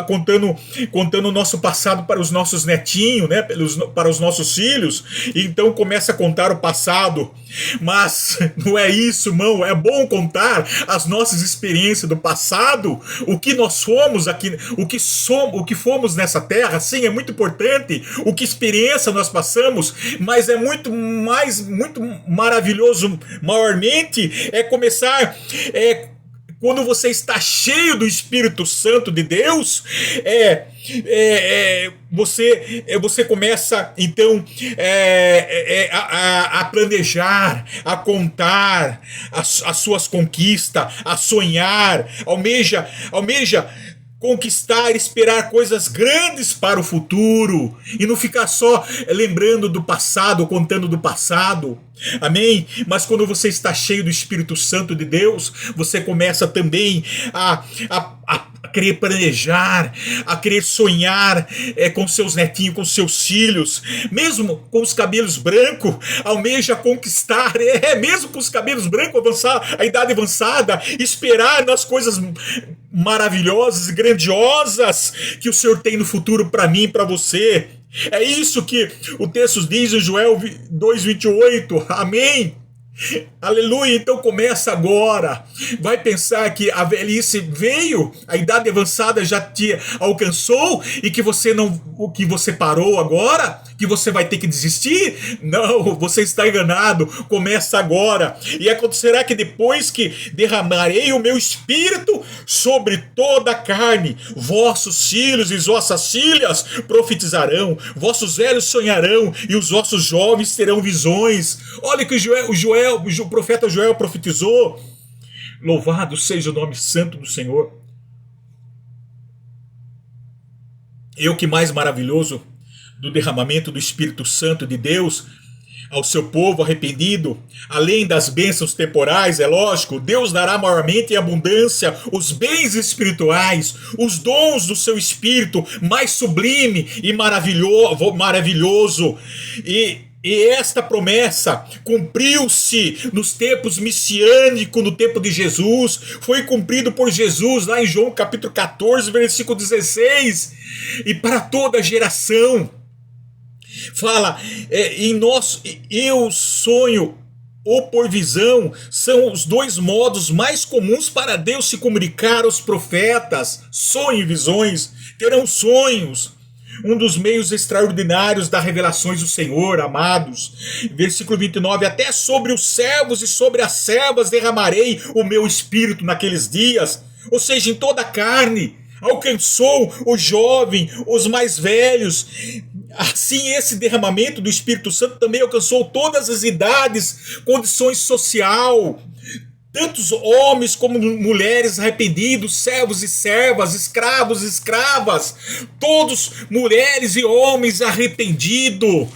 contando o nosso passado para os nossos netinhos, né, para os nossos filhos, e então começa a contar o passado. Mas não é isso, irmão. É bom contar as nossas experiências do passado, o que nós fomos aqui, o que somos, o que fomos nessa terra. Sim, é muito importante o que experiência nós passamos, mas é muito maravilhoso, maiormente, é começar quando você está cheio do Espírito Santo de Deus, você começa então a planejar, a contar as suas conquistas, a sonhar, almeja conquistar, esperar coisas grandes para o futuro e não ficar só lembrando do passado, contando do passado. Amém? Mas quando você está cheio do Espírito Santo de Deus, você começa também a querer planejar, a querer sonhar com seus netinhos, com seus filhos, mesmo com os cabelos brancos, almeja conquistar, mesmo com os cabelos brancos, avançar, a idade avançada, esperar nas coisas maravilhosas e grandiosas que o Senhor tem no futuro para mim e para você. É isso que o texto diz em Joel 2:28. Amém? Aleluia. Então começa agora. Vai pensar que a velhice veio, a idade avançada já te alcançou e que você não, o que você parou agora, que você vai ter que desistir? Não, você está enganado. Começa agora. E acontecerá que depois que derramarei o meu espírito sobre toda a carne, vossos filhos e vossas filhas profetizarão, vossos velhos sonharão e os vossos jovens terão visões. Olha que o profeta Joel profetizou. Louvado seja o nome santo do Senhor. E o que mais maravilhoso do derramamento do Espírito Santo de Deus ao seu povo arrependido, além das bênçãos temporais, é lógico, Deus dará maiormente em abundância os bens espirituais, os dons do seu Espírito mais sublime e maravilhoso. E esta promessa cumpriu-se nos tempos messiânicos, no tempo de Jesus, foi cumprido por Jesus lá em João capítulo 14, versículo 16, e para toda geração. Fala, eu sonho ou por visão são os dois modos mais comuns para Deus se comunicar aos profetas. Sonho e visões, terão sonhos. Um dos meios extraordinários das revelações do Senhor, amados. Versículo 29, até sobre os servos e sobre as servas derramarei o meu espírito naqueles dias. Ou seja, em toda a carne. Alcançou o jovem, os mais velhos. Assim, esse derramamento do Espírito Santo também alcançou todas as idades, condições social, tantos homens como mulheres arrependidos, servos e servas, escravos e escravas, todos mulheres e homens arrependidos.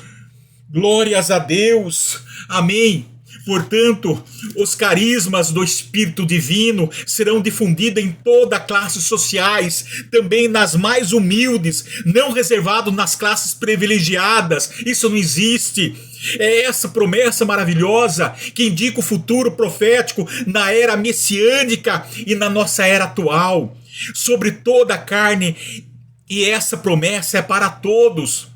Glórias a Deus. Amém. Portanto, os carismas do Espírito Divino serão difundidos em toda a classe sociais, também nas mais humildes, não reservado nas classes privilegiadas. Isso não existe. É essa promessa maravilhosa que indica o futuro profético na era messiânica e na nossa era atual, sobre toda a carne, e essa promessa é para todos.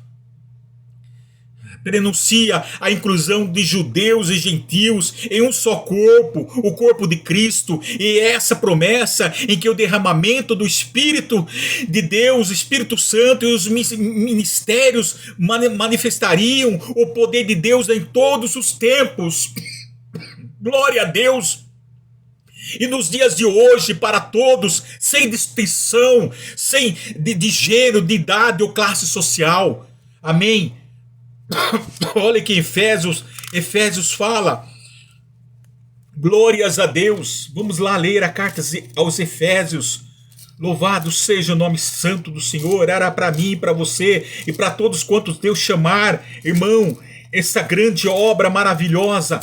Prenuncia a inclusão de judeus e gentios em um só corpo, o corpo de Cristo, e essa promessa em que o derramamento do Espírito de Deus, Espírito Santo e os ministérios manifestariam o poder de Deus em todos os tempos. Glória a Deus! E nos dias de hoje, para todos, sem distinção, sem de gênero, de idade ou classe social. Amém? Olha que Efésios fala. Glórias a Deus. Vamos lá ler a carta aos Efésios. Louvado seja o nome santo do Senhor. Era para mim, para você e para todos quantos Deus chamar, irmão, essa grande obra maravilhosa.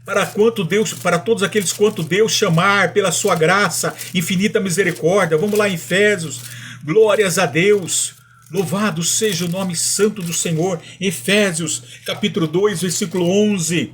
Para todos aqueles quanto Deus chamar pela sua graça, infinita misericórdia. Vamos lá em Efésios. Glórias a Deus. Louvado seja o nome santo do Senhor. Efésios, capítulo 2, versículo 11.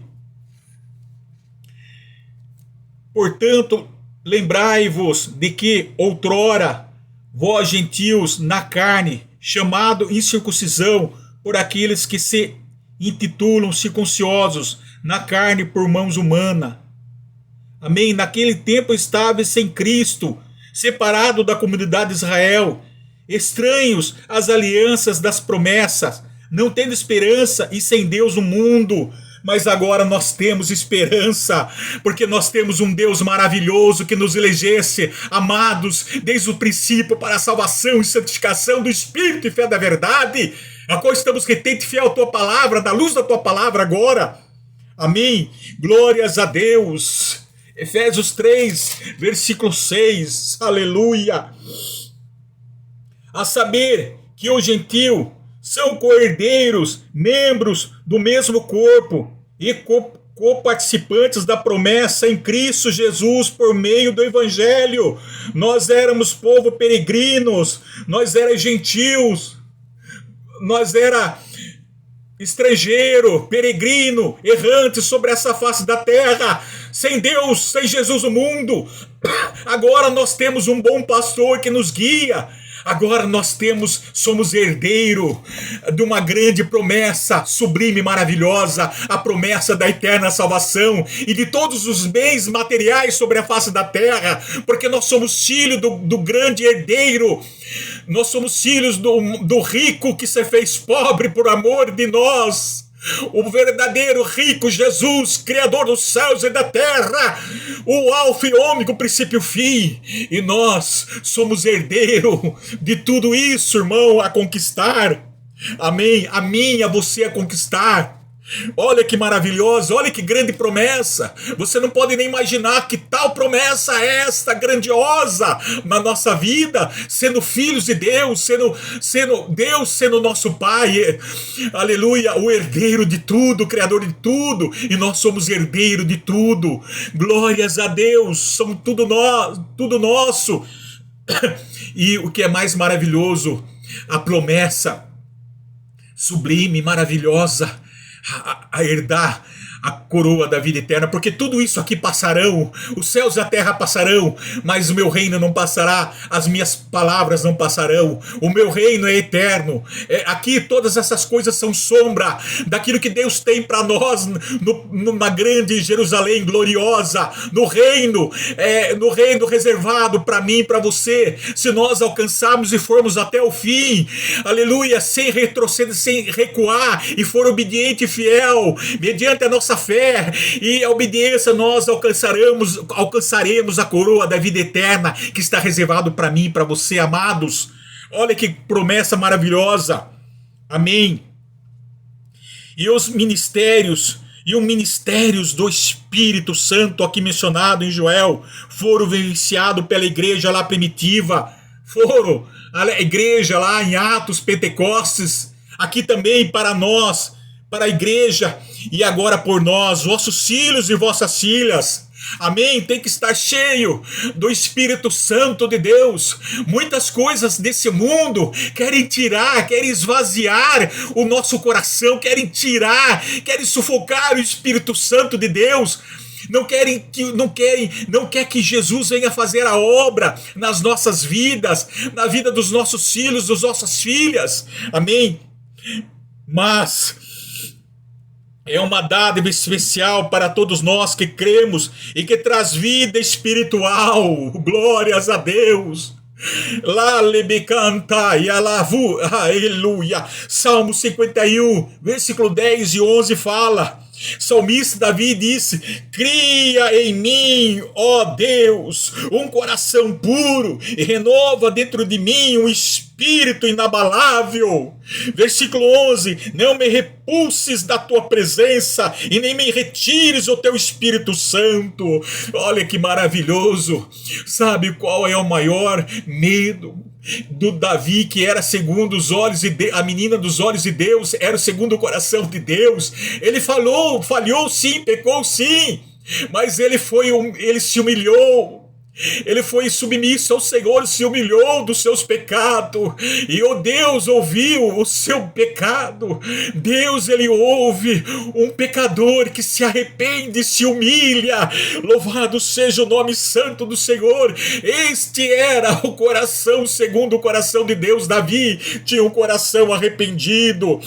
Portanto, Lembrai-vos de que outrora vós gentios na carne, chamado incircuncisão por aqueles que se intitulam circuncisos na carne por mãos humanas. Amém? Naquele tempo estáveis sem Cristo, separado da comunidade de Israel, estranhos às alianças das promessas, não tendo esperança e sem Deus no mundo. Mas agora nós temos esperança, porque nós temos um Deus maravilhoso que nos elegesse, amados, desde o princípio para a salvação e santificação do Espírito e fé da verdade, a qual estamos retente fiel à tua palavra, da luz da tua palavra agora. Amém? Glórias a Deus. Efésios 3, versículo 6, aleluia. A saber que o gentil são co-herdeiros, membros do mesmo corpo e co-participantes da promessa em Cristo Jesus por meio do Evangelho. Nós éramos povo peregrinos, nós éramos gentios, nós era estrangeiro, peregrino, errante sobre essa face da terra, sem Deus, sem Jesus no mundo. Agora nós temos um bom pastor que nos guia. Agora nós somos herdeiro de uma grande promessa sublime e maravilhosa, a promessa da eterna salvação e de todos os bens materiais sobre a face da terra, porque nós somos filhos do grande herdeiro, nós somos filhos do rico que se fez pobre por amor de nós. O verdadeiro rico Jesus, Criador dos céus e da terra, o alfa e ômega, o princípio e o fim, e nós somos herdeiro de tudo isso, irmão, a conquistar. Amém? A mim, a você a conquistar. Olha que maravilhoso, olha que grande promessa. Você não pode nem imaginar que tal promessa é esta grandiosa na nossa vida, sendo filhos de Deus, sendo Deus sendo nosso Pai, aleluia, o herdeiro de tudo, o Criador de tudo, e nós somos herdeiro de tudo. Glórias a Deus, somos tudo nosso. E o que é mais maravilhoso, a promessa sublime, maravilhosa, a herdar a coroa da vida eterna, porque tudo isso aqui passarão, os céus e a terra passarão, mas o meu reino não passará, as minhas palavras não passarão, o meu reino é eterno. Aqui todas essas coisas são sombra daquilo que Deus tem para nós numa grande Jerusalém gloriosa, no reino reservado para mim e para você, se nós alcançarmos e formos até o fim, aleluia, sem retroceder, sem recuar, e for obediente e fiel, mediante a nossa fé e a obediência, nós alcançaremos a coroa da vida eterna que está reservado para mim e para você, amados. Olha que promessa maravilhosa. Amém. E os ministérios do Espírito Santo aqui mencionado em Joel foram vivenciados pela igreja lá primitiva, foram a igreja lá em Atos, Pentecostes, aqui também para nós, para a igreja, e agora por nós, vossos filhos e vossas filhas. Amém? Tem que estar cheio do Espírito Santo de Deus. Muitas coisas desse mundo querem tirar, querem esvaziar o nosso coração, querem sufocar o Espírito Santo de Deus. Não quer que Jesus venha fazer a obra nas nossas vidas, na vida dos nossos filhos, das nossas filhas. Amém? Mas é uma dádiva especial para todos nós que cremos e que traz vida espiritual. Glórias a Deus. Lá lebecanta e alavu, aleluia. Salmo 51, versículo 10 e 11 fala: salmista Davi disse: cria em mim, ó Deus, um coração puro e renova dentro de mim um espírito inabalável. Versículo 11: não me repulses da tua presença e nem me retires o teu Espírito Santo. Olha que maravilhoso. Sabe qual é o maior medo do Davi, que era segundo os olhos a menina dos olhos de Deus, era o segundo o coração de Deus? Ele falhou sim, pecou sim, mas ele se humilhou. Ele foi submisso ao Senhor, se humilhou dos seus pecados, e o Deus ouviu o seu pecado. Deus, ele ouve um pecador que se arrepende, se humilha. Louvado seja o nome santo do Senhor. Este era o coração segundo o coração de Deus. Davi tinha um coração arrependido.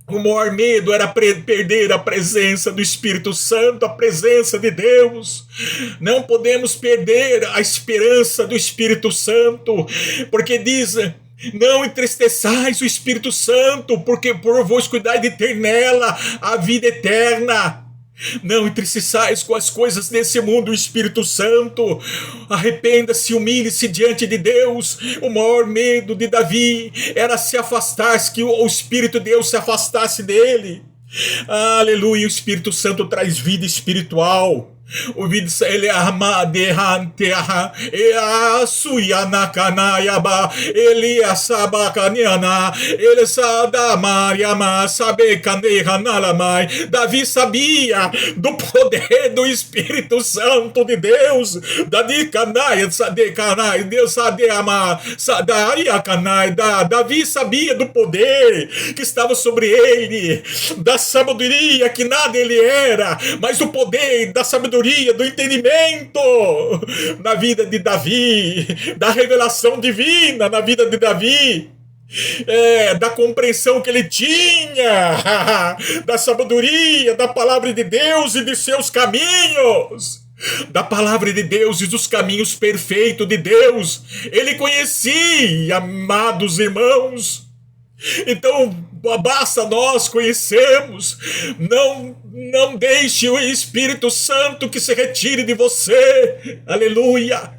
O maior medo era perder a presença do Espírito Santo, a presença de Deus. Não podemos perder a esperança do Espírito Santo, porque diz: não entristeçais o Espírito Santo, porque por vos cuidar de ter nela a vida eterna. Não entristeçais com as coisas desse mundo o Espírito Santo. Arrependa-se, humilhe-se diante de Deus. O maior medo de Davi era se afastar, que o Espírito de Deus se afastasse dele. Aleluia, o Espírito Santo traz vida espiritual. O vídeo ele amadehanteha e asuyanakanayaba ele asabakaniana ele sadamariama sabekanehanalabai. Davi sabia do poder do Espírito Santo de Deus. Dadikanai sadekanai Deus sadeama sadaiakanai. Davi sabia do poder que estava sobre ele, da sabedoria que nada ele era, mas o poder da sabedoria, do entendimento na vida de Davi, da revelação divina na vida de Davi, da compreensão que ele tinha, da sabedoria, da palavra de Deus e de seus caminhos, da palavra de Deus e dos caminhos perfeitos de Deus. Ele conhecia, amados irmãos. Então, basta nós conhecermos. Não deixe o Espírito Santo que se retire de você. Aleluia.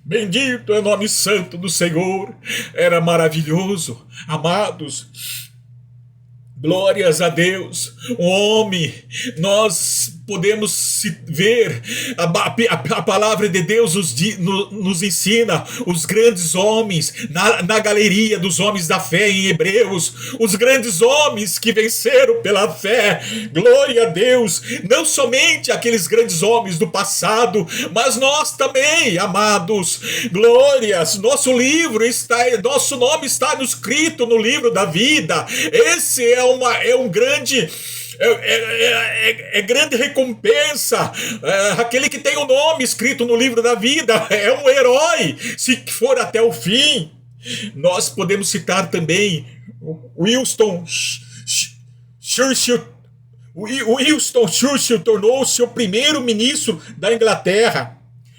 Bendito é o nome santo do Senhor. Era maravilhoso, amados. Glórias a Deus. Um homem, nós podemos ver, a palavra de Deus nos ensina os grandes homens, na galeria dos homens da fé em Hebreus, os grandes homens que venceram pela fé. Glória a Deus. Não somente aqueles grandes homens do passado, mas nós também, amados. Glórias. Nosso nome está escrito no livro da vida. Esse é um grande... grande recompensa. Aquele que tem o nome escrito no livro da vida é um herói, se for até o fim. Nós podemos citar também Winston Churchill. Winston Churchill tornou-se o primeiro-ministro da Inglaterra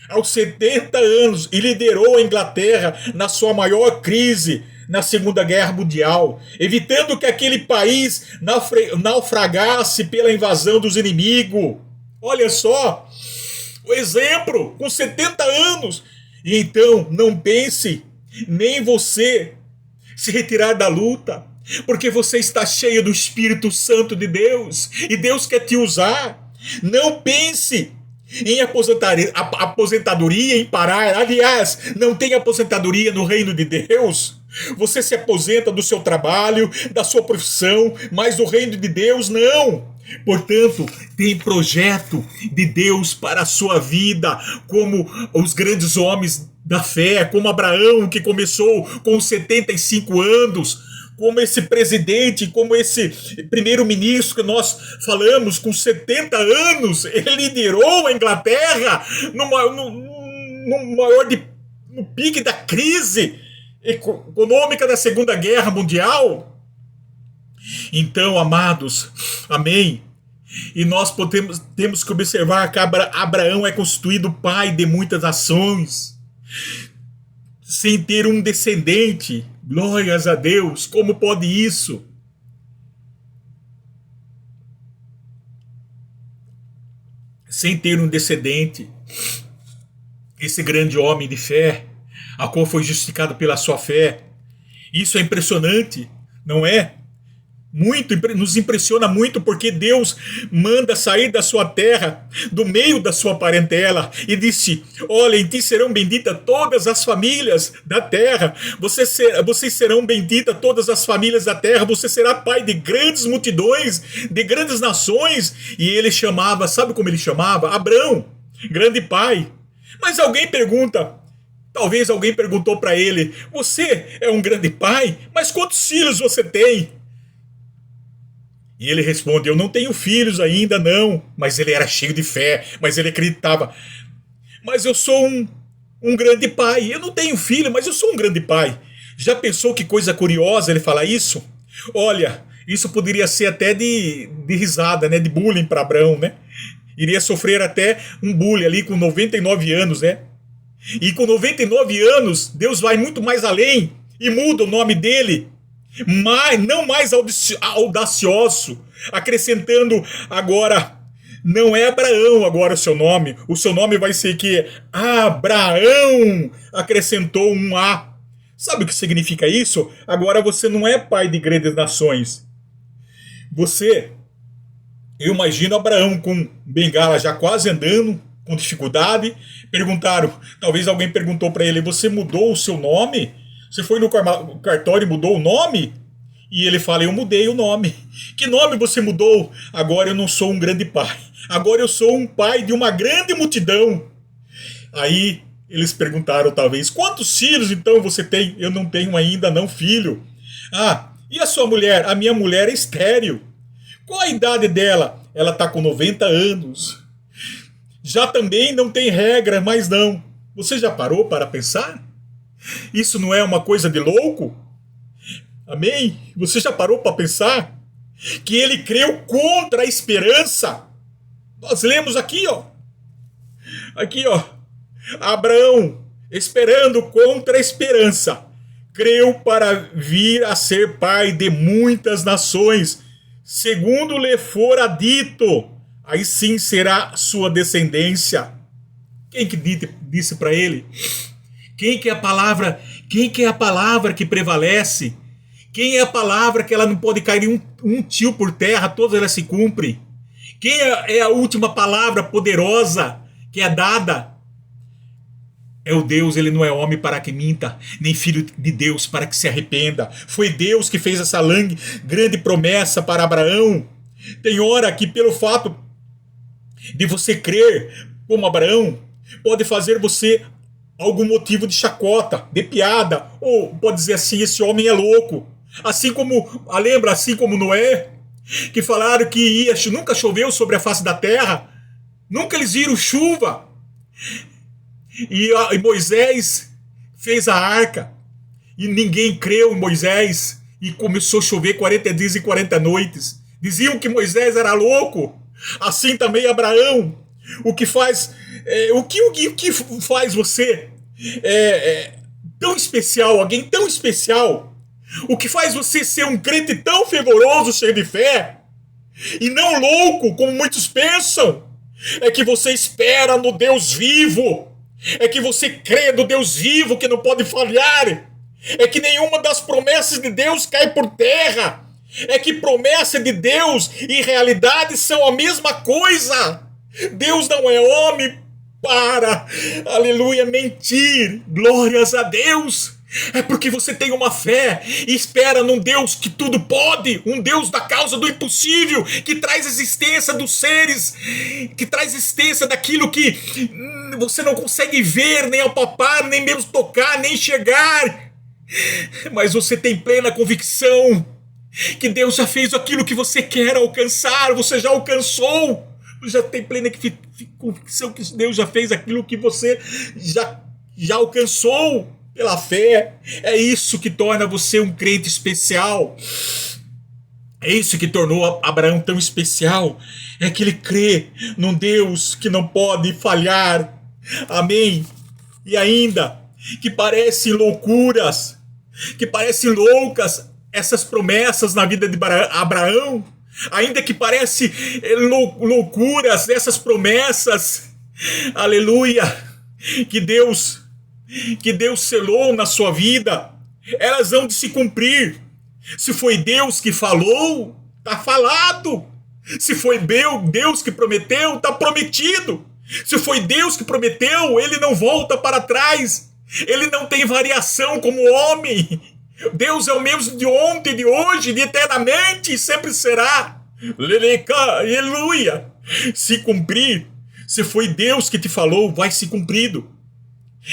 aos 70 anos e liderou a Inglaterra na sua maior crise na Segunda Guerra Mundial, evitando que aquele país naufragasse pela invasão dos inimigos. Olha só, o exemplo, com 70 anos. E então, não pense, nem você se retirar da luta, porque você está cheio do Espírito Santo de Deus, e Deus quer te usar. Não pense em aposentadoria, em parar. Aliás, não tem aposentadoria no reino de Deus. Você se aposenta do seu trabalho, da sua profissão, mas do reino de Deus não. Portanto, tem projeto de Deus para a sua vida, como os grandes homens da fé, como Abraão, que começou com 75 anos, como esse presidente, como esse primeiro-ministro que nós falamos, com 70 anos, ele liderou a Inglaterra no pique da crise econômica da Segunda Guerra Mundial. Então, amados, amém? E nós temos que observar que Abraão é constituído pai de muitas nações, sem ter um descendente. Glórias a Deus. Como pode isso? Sem ter um descendente. Esse grande homem de fé, a qual foi justificado pela sua fé. Isso é impressionante, não é? Nos impressiona muito, porque Deus manda sair da sua terra, do meio da sua parentela, e disse: olha, em ti serão benditas todas as famílias da terra, vocês serão benditas todas as famílias da terra, você será pai de grandes multidões, de grandes nações. E ele chamava, sabe como ele chamava? Abrão, grande pai. Mas alguém pergunta, talvez alguém perguntou para ele: você é um grande pai, mas quantos filhos você tem? E ele responde: eu não tenho filhos ainda, não. Mas ele era cheio de fé, mas ele acreditava: mas eu sou um grande pai. Eu não tenho filho, mas eu sou um grande pai. Já pensou que coisa curiosa ele falar isso? Olha, isso poderia ser até de risada, né? De bullying para Abraão, né? Iria sofrer até um bullying ali com 99 anos, né? E com 99 anos, Deus vai muito mais além e muda o nome dele, mas não mais audacioso, acrescentando agora, não é Abraão agora o seu nome vai ser que Abraão, acrescentou um A. Sabe o que significa isso? Agora você não é pai de grandes nações. Eu imagino Abraão com bengala já quase andando, com dificuldade. Perguntaram, talvez alguém perguntou para ele: você mudou o seu nome? Você foi no cartório e mudou o nome? E ele fala: eu mudei o nome. Que nome você mudou? Agora eu não sou um grande pai. Agora eu sou um pai de uma grande multidão. Aí eles perguntaram talvez: quantos filhos então você tem? Eu não tenho ainda não filho. Ah, e a sua mulher? A minha mulher é estéril. Qual a idade dela? Ela está com 90 anos. Já também não tem regra, mas não. Você já parou para pensar? Isso não é uma coisa de louco? Amém? Você já parou para pensar que ele creu contra a esperança? Nós lemos aqui, ó. Aqui, ó. Abraão, esperando contra a esperança, creu para vir a ser pai de muitas nações, segundo lhe fora dito, aí sim será sua descendência. Quem que disse para ele? Quem que é a palavra? Quem que é a palavra que prevalece? Quem é a palavra que ela não pode cair um tio por terra, todas elas se cumprem? Quem é a última palavra poderosa que é dada? É o Deus, ele não é homem para que minta, nem filho de Deus para que se arrependa. Foi Deus que fez essa grande promessa para Abraão. Tem hora que pelo fato de você crer como Abraão, pode fazer você algum motivo de chacota, de piada, ou pode dizer assim: esse homem é louco. Assim como, lembra, assim como Noé, que falaram que nunca choveu sobre a face da terra, nunca eles viram chuva. E Moisés fez a arca e ninguém creu em Moisés e começou a chover 40 dias e 40 noites. Diziam que Moisés era louco. Assim também Abraão. O que faz você tão especial, alguém tão especial? O que faz você ser um crente tão fervoroso, cheio de fé e não louco como muitos pensam? É que você espera no Deus vivo. É que você crê no Deus vivo que não pode falhar. É que nenhuma das promessas de Deus cai por terra. É que promessa de Deus e realidade são a mesma coisa. Deus não é homem para, aleluia, mentir. Glórias a Deus. É porque você tem uma fé e espera num Deus que tudo pode, um Deus da causa do impossível, que traz existência dos seres, que traz existência daquilo que você não consegue ver, nem apalpar, nem mesmo tocar, nem chegar. Mas você tem plena convicção que Deus já fez aquilo que você quer alcançar, você já alcançou. Já tem plena convicção que Deus já fez aquilo que você já alcançou. Pela fé, é isso que torna você um crente especial. É isso que tornou Abraão tão especial. É que ele crê num Deus que não pode falhar. Amém? E ainda, que parecem loucuras, que parecem loucas essas promessas na vida de Abraão, ainda que parecem loucuras essas promessas, aleluia, que Deus selou na sua vida, elas hão de se cumprir. Se foi Deus que falou, está falado. Se foi Deus que prometeu, está prometido. Se foi Deus que prometeu, ele não volta para trás. Ele não tem variação como homem. Deus é o mesmo de ontem, de hoje, de eternamente, e sempre será. Aleluia. Se cumprir, se foi Deus que te falou, vai se cumprido.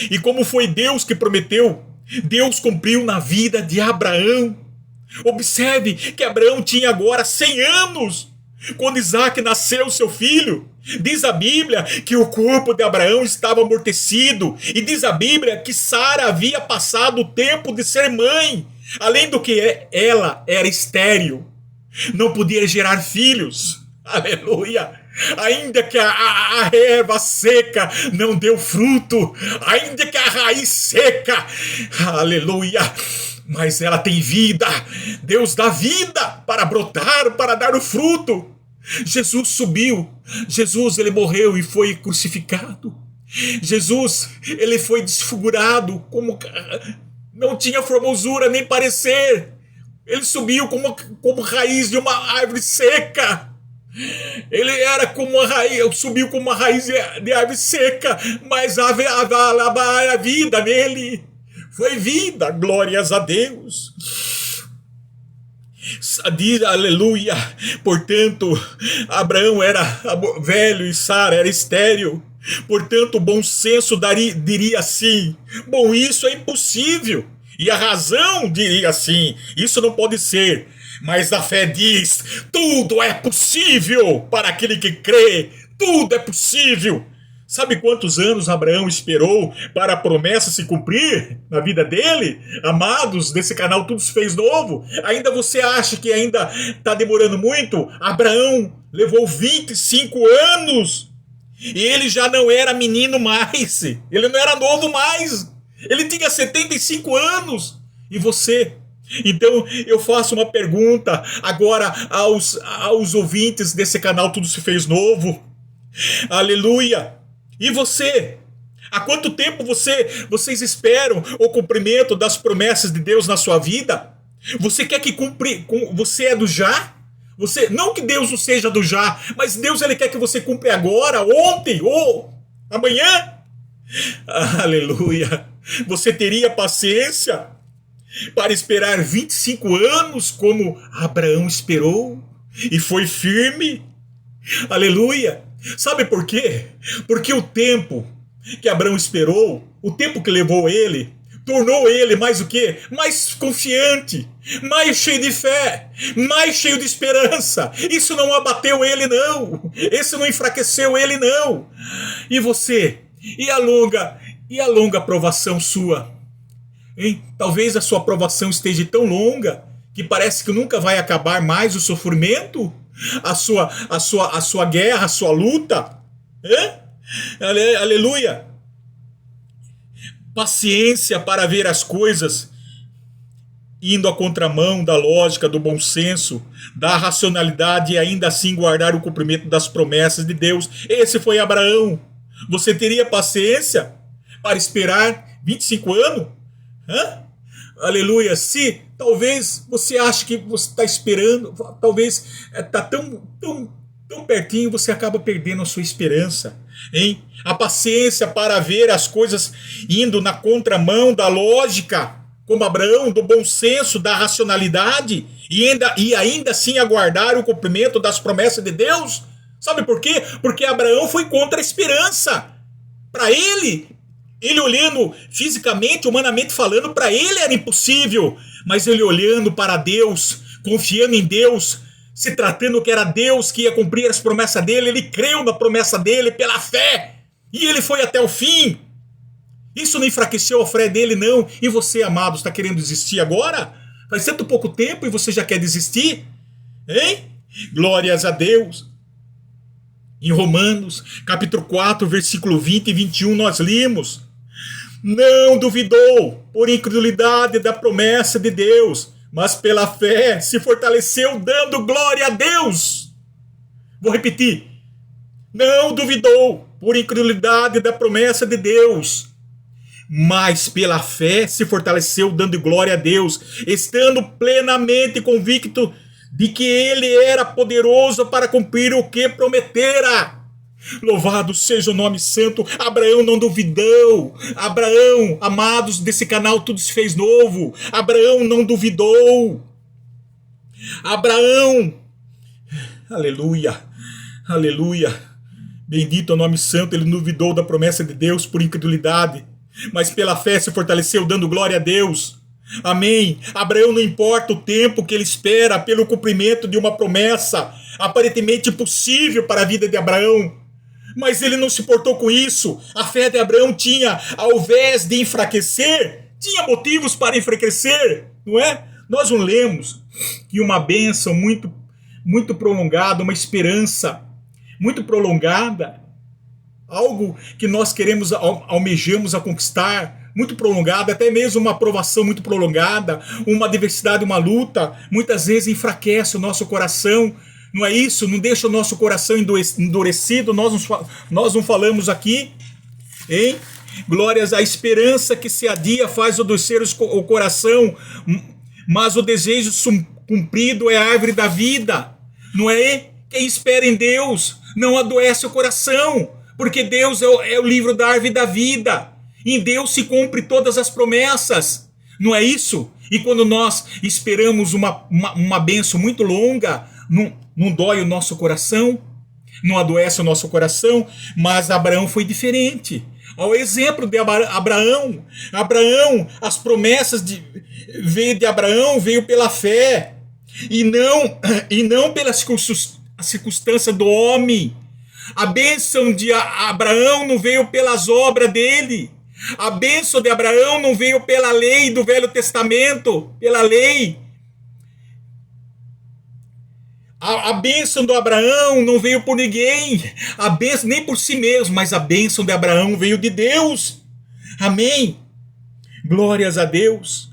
E como foi Deus que prometeu, Deus cumpriu na vida de Abraão. Observe que Abraão tinha agora 100 anos quando Isaac nasceu, seu filho. Diz a Bíblia que o corpo de Abraão estava amortecido. E diz a Bíblia que Sara havia passado o tempo de ser mãe. Além do que ela era estéril, não podia gerar filhos. Aleluia! Ainda que a erva seca não deu fruto, ainda que a raiz seca, aleluia, mas ela tem vida. Deus dá vida para brotar, para dar o fruto. Jesus subiu, Jesus ele morreu e foi crucificado. Jesus ele foi desfigurado, como não tinha formosura nem parecer. Ele subiu como raiz de uma árvore seca. Ele era como uma raiz, subiu como uma raiz de árvore seca, mas a vida nele foi vida, glórias a Deus. Diz, aleluia. Portanto, Abraão era velho e Sara era estéril. Portanto, o bom senso diria assim: bom, isso é impossível. E a razão diria assim: isso não pode ser. Mas a fé diz: tudo é possível para aquele que crê, tudo é possível. Sabe quantos anos Abraão esperou para a promessa se cumprir na vida dele? Amados desse canal Tudo Se Fez Novo, ainda você acha que ainda está demorando muito? Abraão levou 25 anos e ele já não era menino mais, ele não era novo mais, ele tinha 75 anos. E você? Então eu faço uma pergunta agora aos ouvintes desse canal Tudo Se Fez Novo. Aleluia! E você? Há quanto tempo vocês esperam o cumprimento das promessas de Deus na sua vida? Você quer que cumpra? Você é do já? Você, não que Deus não seja do já, mas Deus ele quer que você cumpra agora, ontem ou amanhã? Aleluia! Você teria paciência para esperar 25 anos como Abraão esperou e foi firme? Aleluia! Sabe por quê? Porque o tempo que Abraão esperou, o tempo que levou ele, tornou ele mais o quê? Mais confiante, mais cheio de fé, mais cheio de esperança. Isso não abateu ele não, isso não enfraqueceu ele não. E você? E a longa provação sua? Hein? Talvez a sua provação esteja tão longa que parece que nunca vai acabar mais o sofrimento, a sua guerra, a sua luta. Aleluia! Paciência para ver as coisas indo à contramão da lógica, do bom senso, da racionalidade e ainda assim guardar o cumprimento das promessas de Deus. Esse foi Abraão. Você teria paciência para esperar 25 anos? Aleluia! Se talvez você ache que você está esperando, talvez está tão pertinho, você acaba perdendo a sua esperança, hein? A paciência para ver as coisas indo na contramão da lógica, como Abraão, do bom senso, da racionalidade, e ainda assim aguardar o cumprimento das promessas de Deus. Sabe por quê? Porque Abraão foi contra a esperança. Para ele olhando fisicamente, humanamente falando, para ele era impossível, mas ele olhando para Deus, confiando em Deus, se tratando que era Deus que ia cumprir as promessas dele, ele creu na promessa dele pela fé, e ele foi até o fim. Isso não enfraqueceu a fé dele não. E você, amado, está querendo desistir agora? Faz tanto pouco tempo e você já quer desistir? Hein? Glórias a Deus. Em Romanos, capítulo 4, versículo 20 e 21, nós lemos: não duvidou por incredulidade da promessa de Deus, mas pela fé se fortaleceu, dando glória a Deus. Vou repetir: não duvidou por incredulidade da promessa de Deus, mas pela fé se fortaleceu, dando glória a Deus, estando plenamente convicto de que ele era poderoso para cumprir o que prometera. Louvado seja o nome santo. Abraão não duvidou. Abraão, amados desse canal Tudo Se Fez Novo, Abraão não duvidou. Abraão, aleluia, aleluia, bendito é o nome santo. Ele não duvidou da promessa de Deus por incredulidade. mas pela fé se fortaleceu, dando glória a Deus. Amém. Abraão, não importa o tempo que ele espera pelo cumprimento de uma promessa aparentemente impossível para a vida de Abraão, mas ele não se importou com isso. A fé de Abraão tinha, ao invés de enfraquecer, tinha motivos para enfraquecer, não é? Nós não lemos que uma bênção muito prolongada, uma esperança muito prolongada, algo que nós queremos, almejamos a conquistar, muito prolongada, até mesmo uma aprovação muito prolongada, uma adversidade, uma luta, muitas vezes enfraquece o nosso coração, não é isso? Não deixa o nosso coração endurecido. Nós não falamos aqui, hein? Glórias à esperança que se adia faz adoecer o coração, mas o desejo cumprido é a árvore da vida, não é? Quem espera em Deus não adoece o coração, porque Deus é o livro da árvore da vida. Em Deus se cumpre todas as promessas, não é isso? E quando nós esperamos uma bênção muito longa, não dói o nosso coração, não adoece o nosso coração, mas Abraão foi diferente. Ao exemplo de Abraão, as promessas veio de Abraão, veio pela fé, e não pela circunstância do homem. A bênção de Abraão não veio pelas obras dele. A bênção de Abraão não veio pela lei do Velho Testamento, pela lei. A bênção do Abraão não veio por ninguém, a bênção nem por si mesmo, mas a bênção de Abraão veio de Deus. Amém? Glórias a Deus.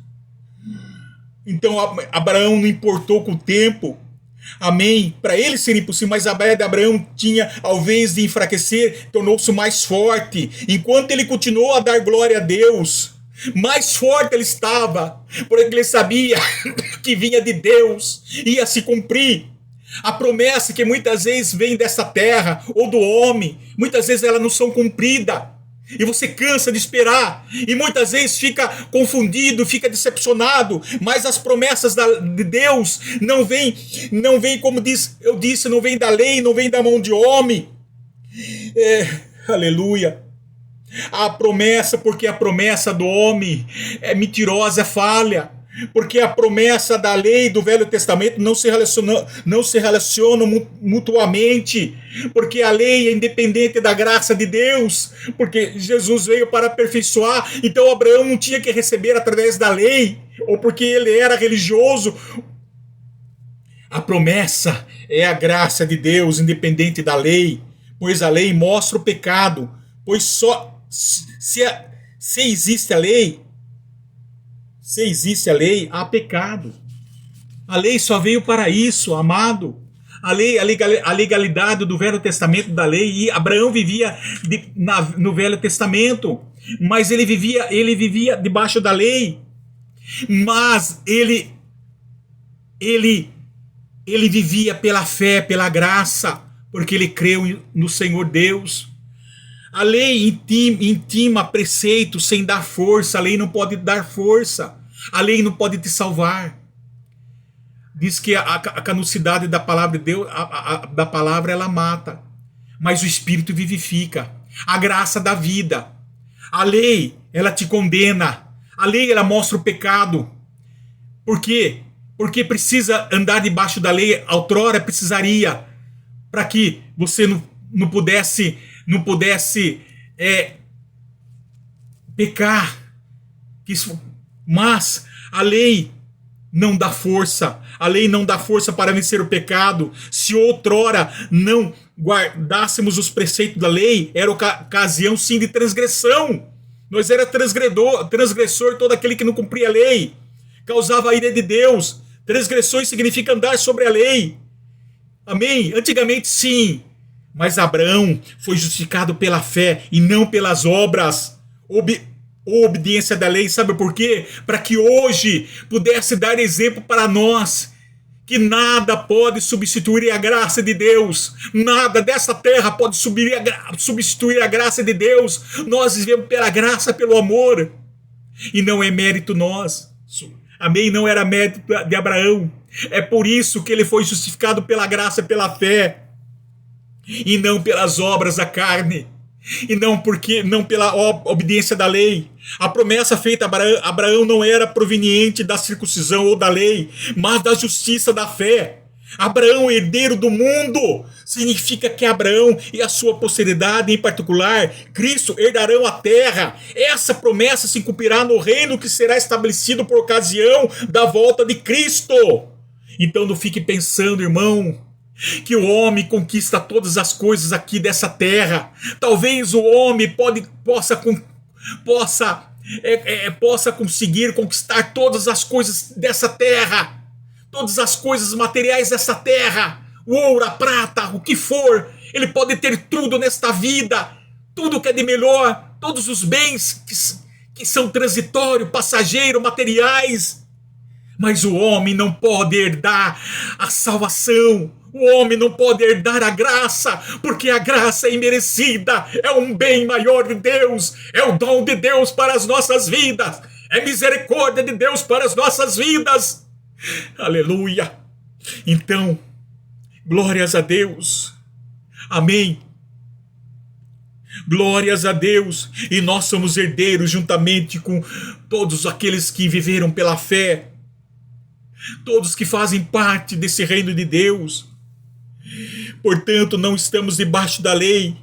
Então Abraão não importou com o tempo. Amém? Para ele seria impossível, mas a fé de Abraão tinha, ao invés de enfraquecer, tornou-se mais forte. Enquanto ele continuou a dar glória a Deus, mais forte ele estava, porque ele sabia que vinha de Deus, ia se cumprir. A promessa que muitas vezes vem dessa terra ou do homem, muitas vezes elas não são cumpridas. E você cansa de esperar. E muitas vezes fica confundido, fica decepcionado. Mas as promessas de Deus não vêm, como eu disse, não vem da lei, não vem da mão de homem. Aleluia. A promessa, porque a promessa do homem é mentirosa, é falha. Porque a promessa da lei do Velho Testamento não se relacionam mutuamente, porque a lei é independente da graça de Deus, porque Jesus veio para aperfeiçoar. Então Abraão não tinha que receber através da lei, ou porque ele era religioso. A promessa é a graça de Deus, independente da lei, pois a lei mostra o pecado, pois só se existe a lei, há pecado. A lei só veio para isso, amado. A legalidade do Velho Testamento da lei, e Abraão vivia no Velho Testamento, mas ele vivia debaixo da lei, mas ele vivia pela fé, pela graça, porque ele creu no Senhor Deus. A lei intima preceito sem dar força. A lei não pode dar força. A lei não pode te salvar. Diz que a caducidade da palavra de Deus, da palavra, ela mata, mas o Espírito vivifica. A graça dá vida. A lei, ela te condena. A lei, ela mostra o pecado. Por quê? Porque precisa andar debaixo da lei. Outrora precisaria, para que você não pudesse pecar. Mas a lei não dá força. A lei não dá força para vencer o pecado. Se outrora não guardássemos os preceitos da lei, era ocasião sim de transgressão. Nós era transgressor todo aquele que não cumpria a lei. Causava a ira de Deus. Transgressões significa andar sobre a lei. Amém? Antigamente sim. Mas Abraão foi justificado pela fé e não pelas obras. Obediência da lei, sabe por quê? Para que hoje pudesse dar exemplo para nós, que nada pode substituir a graça de Deus. Nada dessa terra pode substituir a graça de Deus. Nós vivemos pela graça, pelo amor. E não é mérito nosso. Amém? Não era mérito de Abraão. É por isso que ele foi justificado pela graça, pela fé, e não pelas obras da carne. e não pela obediência da lei. A promessa feita a Abraão não era proveniente da circuncisão ou da lei, mas da justiça da fé. Abraão, herdeiro do mundo, significa que Abraão e a sua posteridade, em particular, Cristo, herdarão a terra. Essa promessa se cumprirá no reino que será estabelecido por ocasião da volta de Cristo. Então não fique pensando, irmão, que o homem conquista todas as coisas aqui dessa terra. Talvez o homem possa conseguir conquistar todas as coisas dessa terra, todas as coisas materiais dessa terra, o ouro, a prata, o que for. Ele pode ter tudo nesta vida, tudo que é de melhor, todos os bens que são transitórios, passageiros, materiais. Mas o homem não pode herdar a salvação. O homem não pode herdar a graça, porque a graça é imerecida, é um bem maior de Deus, é o dom de Deus para as nossas vidas, é misericórdia de Deus para as nossas vidas. Aleluia! Então, glórias a Deus. Amém. Glórias a Deus. E nós somos herdeiros juntamente com todos aqueles que viveram pela fé, todos que fazem parte desse reino de Deus. Portanto, não estamos debaixo da lei,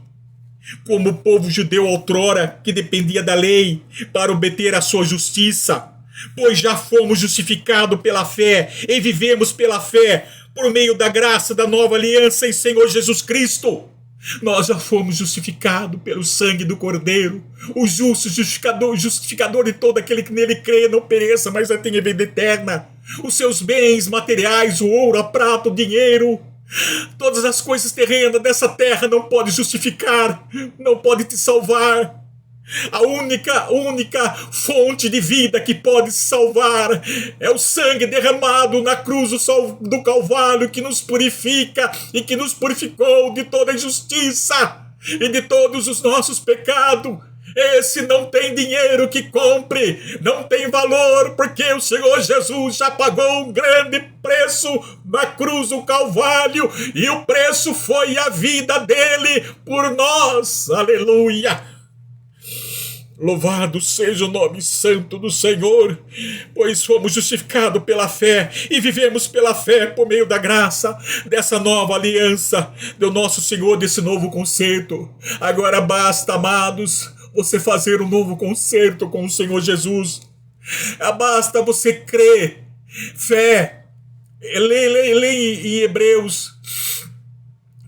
como o povo judeu outrora, que dependia da lei para obter a sua justiça, pois já fomos justificados pela fé e vivemos pela fé, por meio da graça da nova aliança em Senhor Jesus Cristo. Nós já fomos justificados pelo sangue do Cordeiro, o justo justificador de todo aquele que nele crê, não pereça, mas já tenha vida eterna. Os seus bens materiais, o ouro, a prata, o dinheiro, todas as coisas terrenas dessa terra não podem justificar, não podem te salvar. A única fonte de vida que pode salvar é o sangue derramado na cruz do Calvário, que nos purifica e que nos purificou de toda injustiça e de todos os nossos pecados. Esse não tem dinheiro que compre, não tem valor, porque o Senhor Jesus já pagou um grande preço na cruz do Calvário, e o preço foi a vida dele por nós. Aleluia! Louvado seja o nome santo do Senhor, pois fomos justificados pela fé e vivemos pela fé por meio da graça dessa nova aliança do nosso Senhor, desse novo concerto. Agora basta, amados, você fazer um novo concerto com o Senhor Jesus. Basta você crer, fé. Lê em Hebreus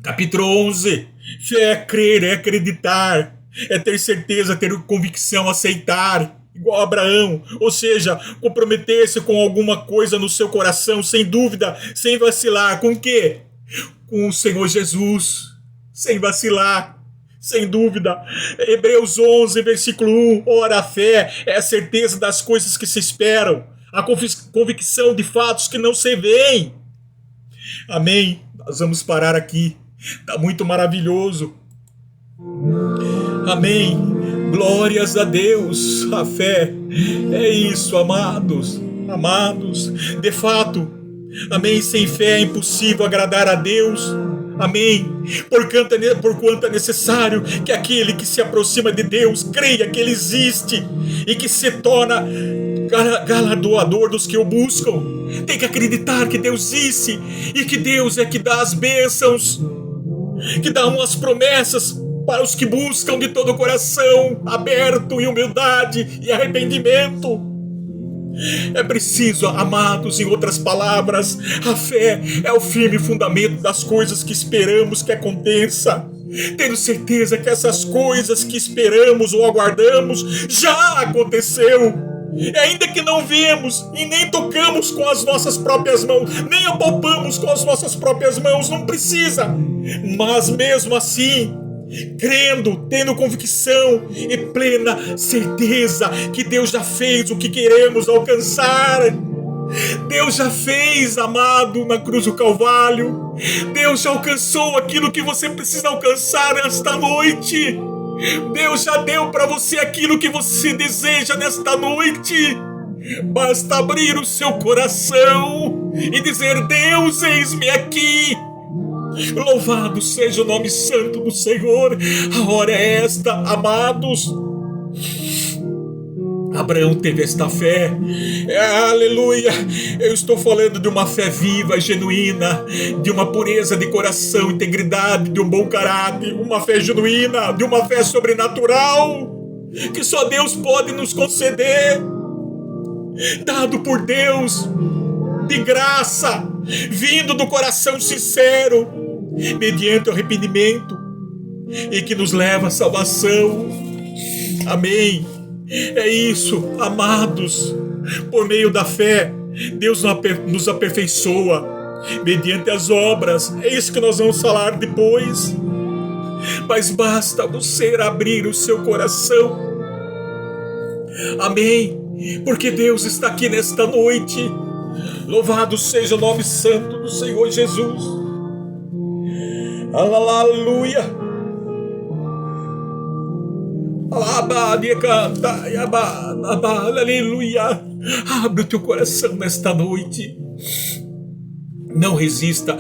capítulo 11. Fé é crer, é acreditar, é ter certeza, ter convicção, aceitar, igual a Abraão, ou seja, comprometer-se com alguma coisa no seu coração, sem dúvida, sem vacilar. Com o quê? Com o Senhor Jesus, sem vacilar, sem dúvida. Hebreus 11, versículo 1, ora, a fé é a certeza das coisas que se esperam, a convicção de fatos que não se veem. Amém? Nós vamos parar aqui, está muito maravilhoso. Amém. Glórias a Deus. A fé é isso, amados. Amados. De fato, amém. Sem fé é impossível agradar a Deus. Amém. Porquanto é necessário que aquele que se aproxima de Deus creia que Ele existe e que se torna galardoador dos que o buscam. Tem que acreditar que Deus existe e que Deus é que dá as bênçãos, que dá umas promessas para os que buscam de todo o coração, aberto em humildade e arrependimento. É preciso, amados, em outras palavras, a fé é o firme fundamento das coisas que esperamos que aconteça, tendo certeza que essas coisas que esperamos ou aguardamos já aconteceu. E ainda que não vemos e nem tocamos com as nossas próprias mãos, nem apalpamos com as nossas próprias mãos, não precisa, mas mesmo assim, crendo, tendo convicção e plena certeza que Deus já fez o que queremos alcançar. Deus já fez, amado, na cruz do Calvário. Deus já alcançou aquilo que você precisa alcançar esta noite. Deus já deu para você aquilo que você deseja nesta noite. Basta abrir o seu coração e dizer: Deus, eis-me aqui. Louvado seja o nome santo do Senhor. A hora é esta, amados. Abraão teve esta fé, aleluia. Eu estou falando de uma fé viva, genuína, de uma pureza de coração, integridade, de um bom caráter, uma fé genuína, de uma fé sobrenatural, que só Deus pode nos conceder, dado por Deus, de graça, vindo do coração sincero, mediante o arrependimento, e que nos leva à salvação. Amém. É isso, amados. Por meio da fé, Deus nos aperfeiçoa mediante as obras. É isso que nós vamos falar depois. Mas basta você abrir o seu coração. Amém. Porque Deus está aqui nesta noite. Louvado seja o nome santo do Senhor Jesus. Aleluia. Aleluia. Abre o teu coração nesta noite. Não resista.